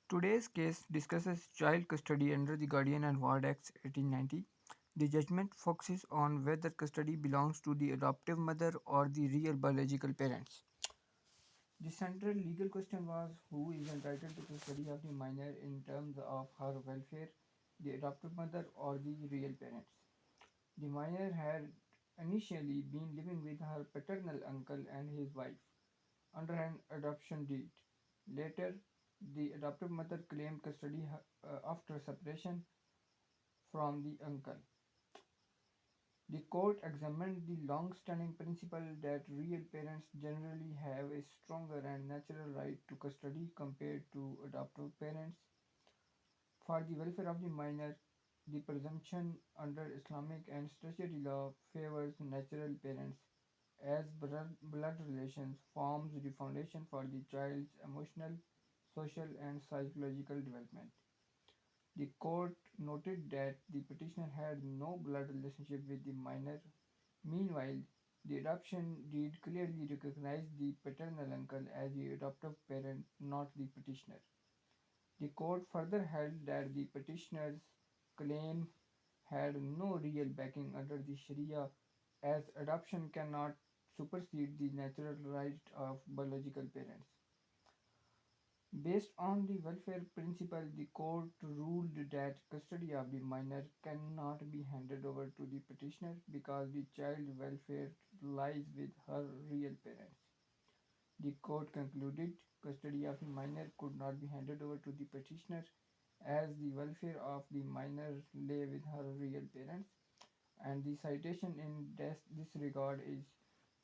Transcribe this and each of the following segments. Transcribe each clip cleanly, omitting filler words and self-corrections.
Today's case discusses child custody under the Guardian and Ward Acts 1890. The judgment focuses on whether custody belongs to the adoptive mother or the real biological parents. The central legal question was who is entitled to custody of the minor in terms of her welfare, the adoptive mother or the real parents. The minor had initially been living with her paternal uncle and his wife under an adoption deed. Later, the adoptive mother claimed custody after separation from the uncle. The court examined the long-standing principle that real parents generally have a stronger and natural right to custody compared to adoptive parents. For the welfare of the minor, the presumption under Islamic and statutory law favors natural parents as blood relations forms the foundation for the child's emotional, social and psychological development. The court noted that the petitioner had no blood relationship with the minor. Meanwhile, the adoption deed clearly recognized the paternal uncle as the adoptive parent, not the petitioner. The court further held that the petitioner's claim had no real backing under the Sharia, as adoption cannot supersede the natural right of biological parents. Based on the welfare principle, the court ruled that custody of the minor cannot be handed over to the petitioner because the child welfare lies with her real parents. The court concluded custody of the minor could not be handed over to the petitioner as the welfare of the minor lay with her real parents, and the citation in this regard is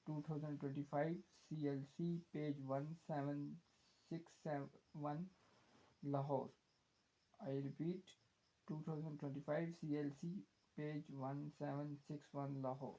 2025 CLC page 1761 Lahore. I repeat, 2025 CLC page 1761 Lahore.